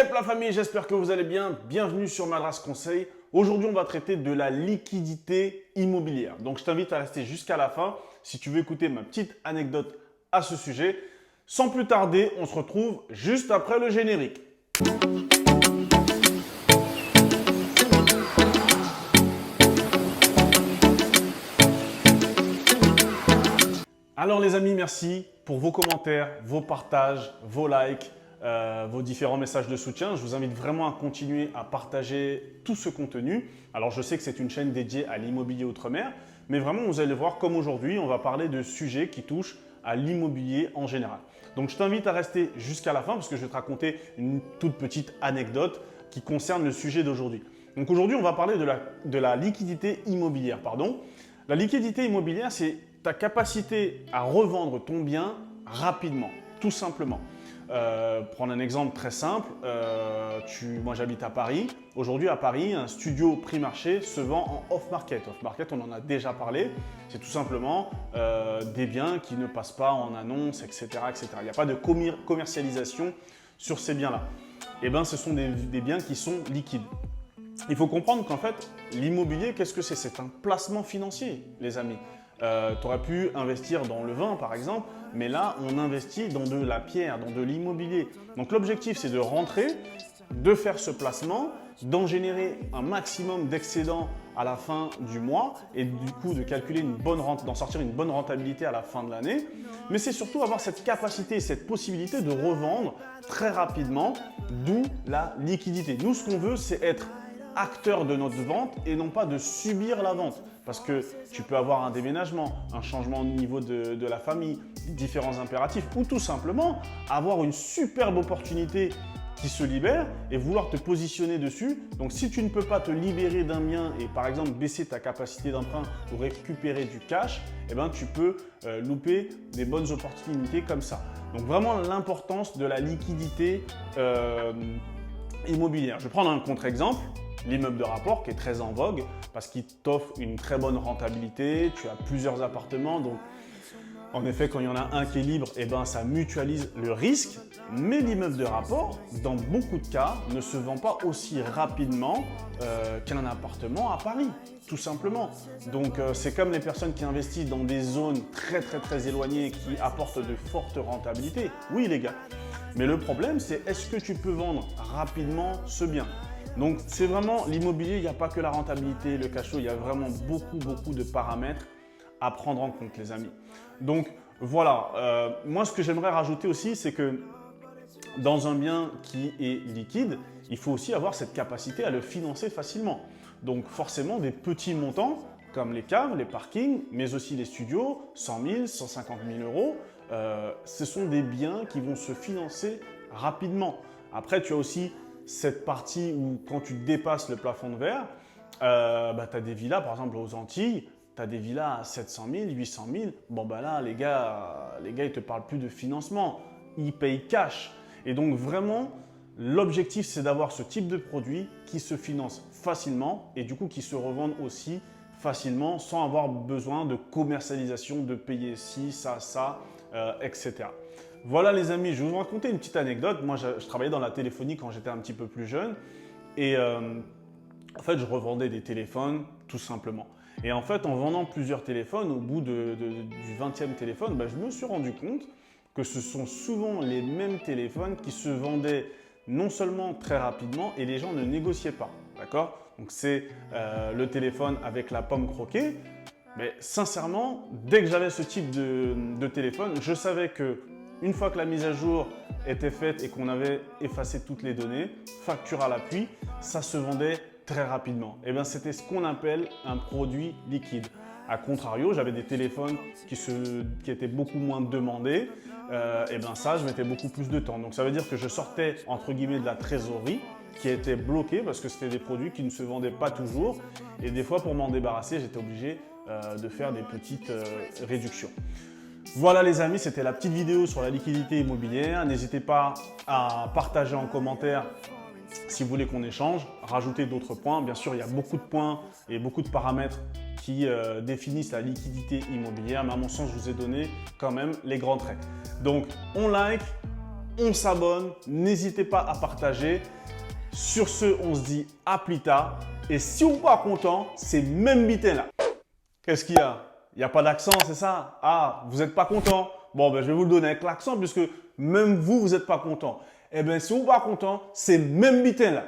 Yep la famille, j'espère que vous allez bien. Bienvenue sur Madras Conseil. Aujourd'hui, on va traiter de la liquidité immobilière. Donc, je t'invite à rester jusqu'à la fin si tu veux écouter ma petite anecdote à ce sujet. Sans plus tarder, on se retrouve juste après le générique. Alors les amis, merci pour vos commentaires, vos partages, vos likes, vos différents messages de soutien. Je vous invite vraiment à continuer à partager tout ce contenu. Alors je sais que c'est une chaîne dédiée à l'immobilier outre-mer, mais vraiment vous allez voir comme aujourd'hui, on va parler de sujets qui touchent à l'immobilier en général. Donc je t'invite à rester jusqu'à la fin parce que je vais te raconter une toute petite anecdote qui concerne le sujet d'aujourd'hui. Donc aujourd'hui, on va parler de la liquidité immobilière. La liquidité immobilière, c'est ta capacité à revendre ton bien rapidement, tout simplement. Prendre un exemple très simple, moi j'habite à Paris. Aujourd'hui à Paris, un studio prix marché se vend en off-market. Off-market, on en a déjà parlé. C'est tout simplement des biens qui ne passent pas en annonce, etc. etc. Il n'y a pas de commercialisation sur ces biens-là. Eh bien, ce sont des biens qui sont liquides. Il faut comprendre qu'en fait, l'immobilier, qu'est-ce que c'est? C'est un placement financier, les amis. Tu aurais pu investir dans le vin, par exemple, mais là, on investit dans de la pierre, dans de l'immobilier. Donc, l'objectif, c'est de rentrer, de faire ce placement, d'en générer un maximum d'excédents à la fin du mois et du coup, de calculer d'en sortir une bonne rentabilité à la fin de l'année. Mais c'est surtout avoir cette capacité, cette possibilité de revendre très rapidement, d'où la liquidité. Nous, ce qu'on veut, c'est être acteur de notre vente et non pas de subir la vente. Parce que tu peux avoir un déménagement, un changement au niveau de la famille, différents impératifs ou tout simplement avoir une superbe opportunité qui se libère et vouloir te positionner dessus. Donc, si tu ne peux pas te libérer d'un bien et par exemple baisser ta capacité d'emprunt ou récupérer du cash, eh ben, tu peux louper des bonnes opportunités comme ça. Donc, vraiment l'importance de la liquidité immobilière. Je vais prendre un contre-exemple. L'immeuble de rapport qui est très en vogue parce qu'il t'offre une très bonne rentabilité, tu as plusieurs appartements, donc en effet quand il y en a un qui est libre, eh ben, ça mutualise le risque, mais l'immeuble de rapport, dans beaucoup de cas, ne se vend pas aussi rapidement qu'un appartement à Paris, tout simplement. Donc c'est comme les personnes qui investissent dans des zones très éloignées qui apportent de fortes rentabilités. Oui les gars, mais le problème c'est est-ce que tu peux vendre rapidement ce bien? Donc, c'est vraiment l'immobilier, il n'y a pas que la rentabilité, le cash flow, il y a vraiment beaucoup de paramètres à prendre en compte, les amis. Donc, voilà. Moi, ce que j'aimerais rajouter aussi, c'est que dans un bien qui est liquide, il faut aussi avoir cette capacité à le financer facilement. Donc, forcément, des petits montants comme les caves, les parkings, mais aussi les studios, 100 000, 150 000 euros, ce sont des biens qui vont se financer rapidement. Après, tu as aussi cette partie où quand tu dépasses le plafond de verre, tu as des villas par exemple aux Antilles, tu as des villas à 700 000, 800 000. Bon ben là les gars ils ne te parlent plus de financement, ils payent cash. Et donc vraiment l'objectif c'est d'avoir ce type de produit qui se finance facilement et du coup qui se revendent aussi facilement sans avoir besoin de commercialisation, de payer ci, ça, etc. Voilà les amis, je vais vous raconter une petite anecdote. Moi, je travaillais dans la téléphonie quand j'étais un petit peu plus jeune et en fait, je revendais des téléphones tout simplement. Et en fait, en vendant plusieurs téléphones, au bout du 20e téléphone, je me suis rendu compte que ce sont souvent les mêmes téléphones qui se vendaient non seulement très rapidement et les gens ne négociaient pas. D'accord? Donc, c'est le téléphone avec la pomme croquée. Mais sincèrement, dès que j'avais ce type de téléphone, je savais que une fois que la mise à jour était faite et qu'on avait effacé toutes les données, facture à l'appui, ça se vendait très rapidement. Et bien, c'était ce qu'on appelle un produit liquide. A contrario, j'avais des téléphones qui étaient beaucoup moins demandés. Et bien ça, je mettais beaucoup plus de temps. Donc ça veut dire que je sortais entre guillemets de la trésorerie qui était bloquée parce que c'était des produits qui ne se vendaient pas toujours. Et des fois, pour m'en débarrasser, j'étais obligé de faire des petites réductions. Voilà les amis, c'était la petite vidéo sur la liquidité immobilière. N'hésitez pas à partager en commentaire si vous voulez qu'on échange, rajouter d'autres points. Bien sûr, il y a beaucoup de points et beaucoup de paramètres qui définissent la liquidité immobilière, mais à mon sens, je vous ai donné quand même les grands traits. Donc, on like, on s'abonne, n'hésitez pas à partager. Sur ce, on se dit à plus tard. Et si vous n'êtes pas content, c'est même bitin là. Qu'est-ce qu'il y a? Il n'y a pas d'accent, c'est ça? Ah, vous n'êtes pas content? Bon, ben, je vais vous le donner avec l'accent puisque même vous, vous n'êtes pas content. Eh bien, si vous n'êtes pas content, c'est même bitin là.